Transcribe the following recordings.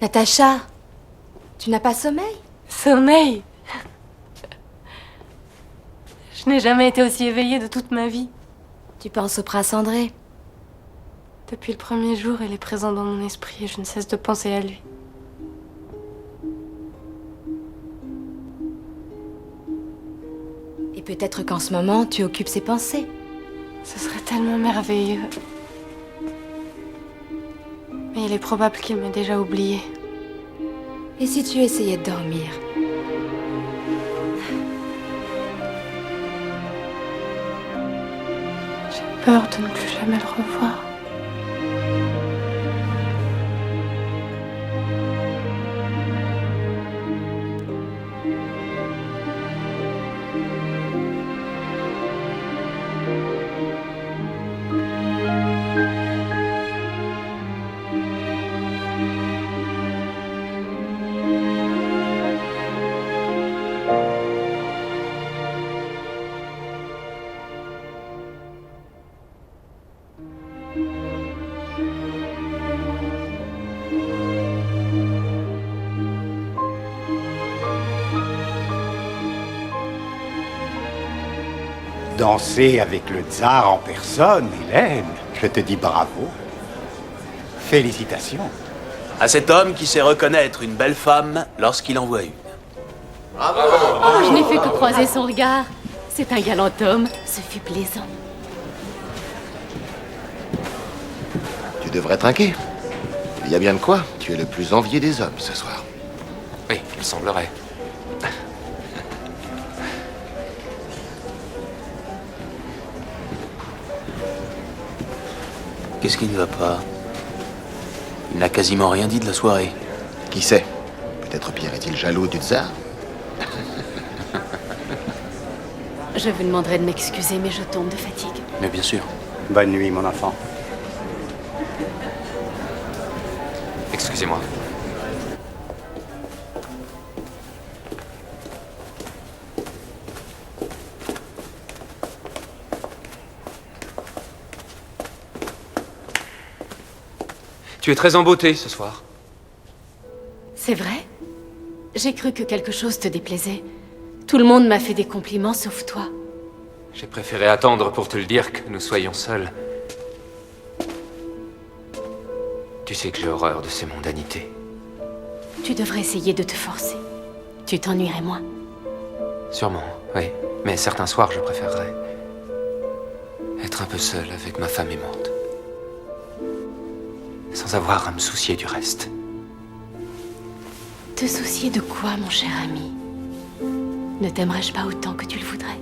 Natacha, tu n'as pas sommeil? Sommeil? Je n'ai jamais été aussi éveillée de toute ma vie. Tu penses au prince André? Depuis le premier jour, il est présent dans mon esprit et je ne cesse de penser à lui. Et peut-être qu'en ce moment, tu occupes ses pensées. Ce serait tellement merveilleux. Mais il est probable qu'il m'ait déjà oublié. Et si tu essayais de dormir? J'ai peur de ne plus jamais le revoir. Danser avec le tsar en personne, Hélène, je te dis bravo. Félicitations. À cet homme qui sait reconnaître une belle femme lorsqu'il en voit une. Oh, je n'ai fait que croiser son regard. C'est un galant homme, ce fut plaisant. Tu devrais trinquer. Il y a bien de quoi. Tu es le plus envié des hommes ce soir. Oui, il semblerait. Qu'est-ce qui ne va pas? Il n'a quasiment rien dit de la soirée. Qui sait? Peut-être Pierre est-il jaloux du tsar? Je vous demanderai de m'excuser, mais je tombe de fatigue. Mais bien sûr. Bonne nuit, mon enfant. Excusez-moi. Tu es très en beauté ce soir. C'est vrai? J'ai cru que quelque chose te déplaisait. Tout le monde m'a fait des compliments, sauf toi. J'ai préféré attendre pour te le dire que nous soyons seuls. Tu sais que j'ai horreur de ces mondanités. Tu devrais essayer de te forcer. Tu t'ennuierais moins. Sûrement, oui. Mais certains soirs, je préférerais être un peu seul avec ma femme aimante. Sans avoir à me soucier du reste. Te soucier de quoi, mon cher ami? Ne t'aimerais-je pas autant que tu le voudrais?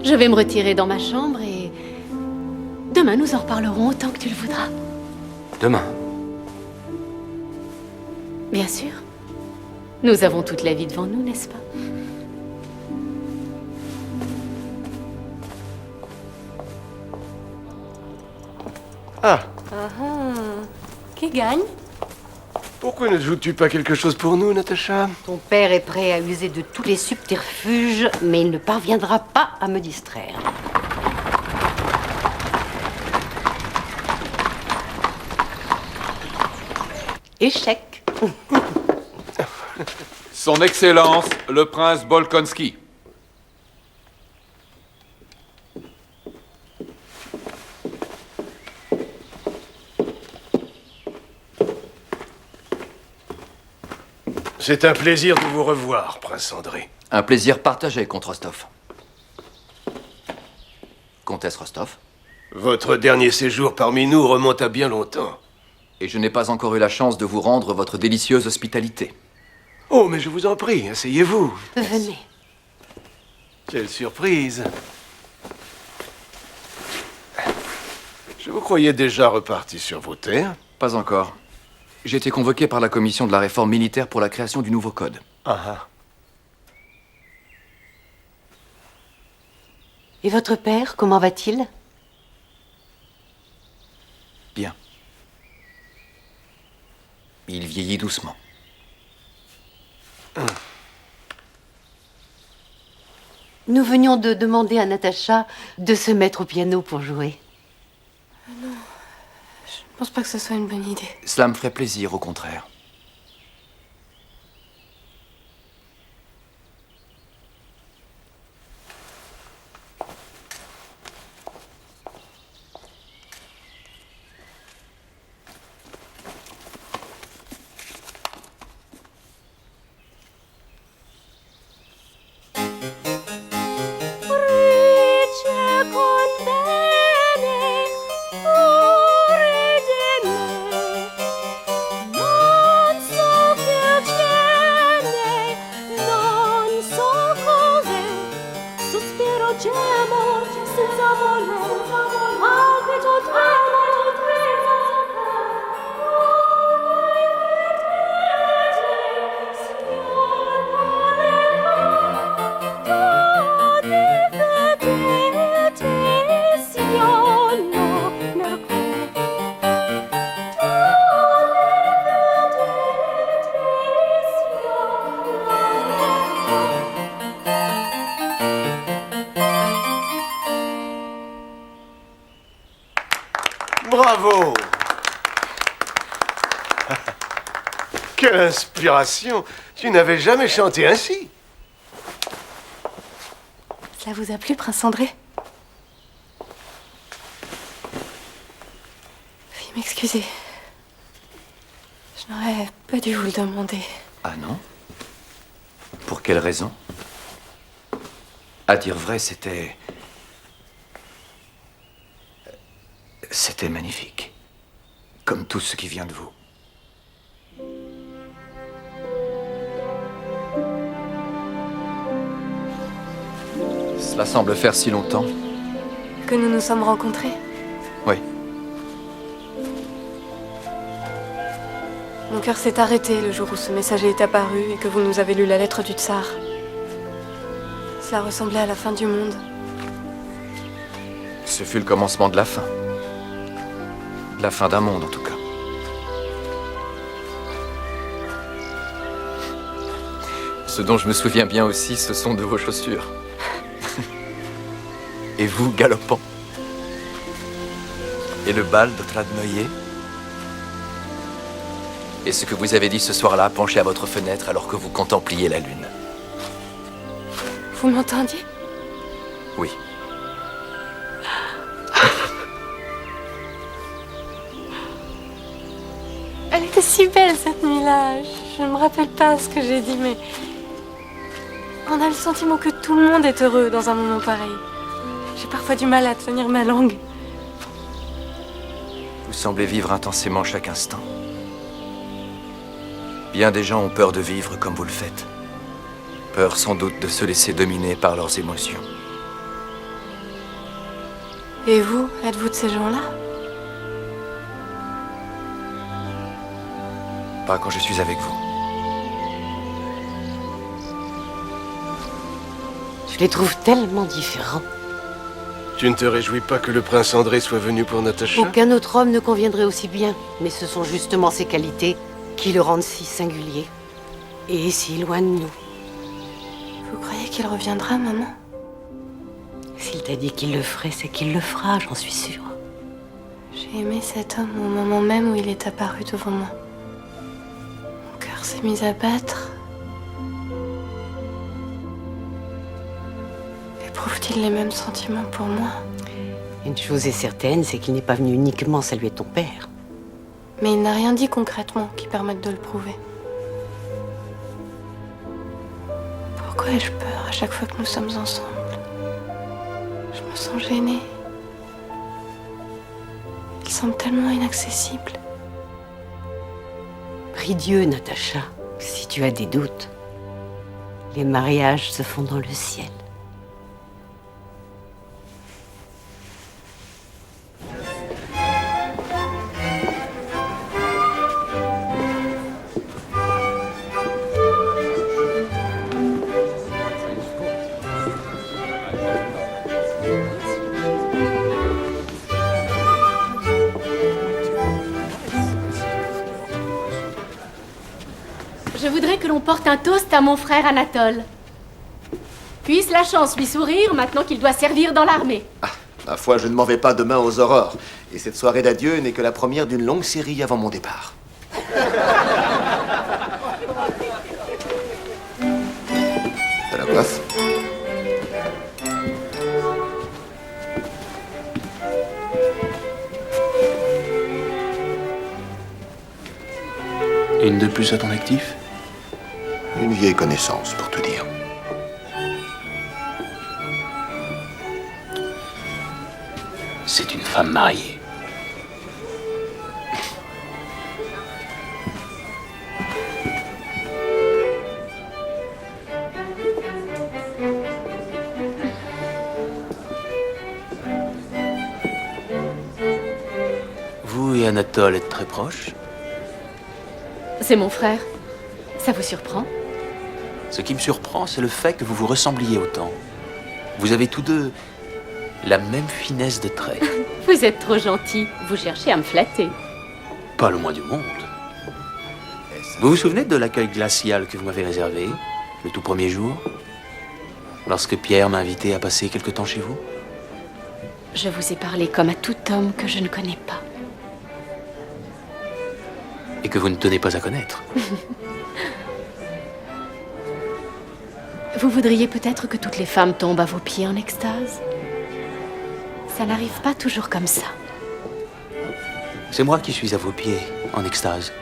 Je vais me retirer dans ma chambre et... demain, nous en reparlerons autant que tu le voudras. Demain. Bien sûr. Nous avons toute la vie devant nous, n'est-ce pas? Ah, Qui gagne? pourquoi ne joues-tu pas quelque chose pour nous, Natacha? Ton père est prêt à user de tous les subterfuges, mais il ne parviendra pas à me distraire. Échec. Son Excellence, le prince Bolkonski. C'est un plaisir de vous revoir, prince André. Un plaisir partagé, comte Rostov. Comtesse Rostov. Votre dernier séjour parmi nous remonte à bien longtemps. Et je n'ai pas encore eu la chance de vous rendre votre délicieuse hospitalité. Oh, mais je vous en prie, asseyez-vous. Venez. Quelle surprise. Je vous croyais déjà reparti sur vos terres. Pas encore. J'ai été convoqué par la commission de la réforme militaire pour la création du nouveau code. Ah ah. Et votre père, comment va-t-il? Bien. Il vieillit doucement. Nous venions de demander à Natacha de se mettre au piano pour jouer. Je pense pas que ce soit une bonne idée. Cela me ferait plaisir, au contraire. Bravo! Quelle inspiration! Tu n'avais jamais chanté ainsi. Cela vous a plu, Prince André? Veuillez m'excuser. Je n'aurais pas dû vous le demander. Ah non? Pour quelle raison? À dire vrai, c'était magnifique. Comme tout ce qui vient de vous. Cela semble faire si longtemps. Que nous nous sommes rencontrés? Oui. Mon cœur s'est arrêté le jour où ce messager est apparu et que vous nous avez lu la lettre du tsar. Cela ressemblait à la fin du monde. Ce fut le commencement de la fin. La fin d'un monde, en tout cas. Ce dont je me souviens bien aussi, ce sont de vos chaussures. Et vous, galopant. Et le bal de Tradnoyer. Et ce que vous avez dit ce soir-là, penché à votre fenêtre alors que vous contempliez la lune. Vous m'entendiez? Oui. Elle était si belle cette nuit-là. Je ne me rappelle pas ce que j'ai dit, mais on a le sentiment que tout le monde est heureux dans un moment pareil. J'ai parfois du mal à tenir ma langue. Vous semblez vivre intensément chaque instant. Bien des gens ont peur de vivre comme vous le faites. Peur sans doute de se laisser dominer par leurs émotions. Et vous, êtes-vous de ces gens-là? Pas quand je suis avec vous. Je les trouve tellement différents. Tu ne te réjouis pas que le prince André soit venu pour Natacha? Aucun autre homme ne conviendrait aussi bien. Mais ce sont justement ses qualités qui le rendent si singulier. Et si loin de nous. Vous croyez qu'il reviendra, maman? S'il t'a dit qu'il le ferait, c'est qu'il le fera, j'en suis sûre. J'ai aimé cet homme au moment même où il est apparu devant moi. Mon cœur s'est mis à battre. Éprouve-t-il les mêmes sentiments pour moi? Une chose est certaine, c'est qu'il n'est pas venu uniquement saluer ton père. Mais il n'a rien dit concrètement qui permette de le prouver. Pourquoi ai-je peur à chaque fois que nous sommes ensemble? Je me sens gênée. Il semble tellement inaccessible. Prie Dieu, Natacha, si tu as des doutes. Les mariages se font dans le ciel. Je voudrais que l'on porte un toast à mon frère Anatole. Puisse la chance lui sourire maintenant qu'il doit servir dans l'armée. Ma foi, je ne m'en vais pas demain aux aurores. Et cette soirée d'adieu n'est que la première d'une longue série avant mon départ. T'as la coiffe? Une de plus à ton actif? Une vieille connaissance, pour tout dire. C'est une femme mariée. Vous et Anatole êtes très proches? C'est mon frère. Ça vous surprend? Ce qui me surprend, c'est le fait que vous vous ressembliez autant. Vous avez tous deux la même finesse de trait. Vous êtes trop gentil. Vous cherchez à me flatter. Pas le moins du monde. Vous vous souvenez de l'accueil glacial que vous m'avez réservé, le tout premier jour, lorsque Pierre m'a invité à passer quelque temps chez vous? Je vous ai parlé comme à tout homme que je ne connais pas. Et que vous ne tenez pas à connaître. Vous voudriez peut-être que toutes les femmes tombent à vos pieds en extase? Ça n'arrive pas toujours comme ça. C'est moi qui suis à vos pieds, en extase.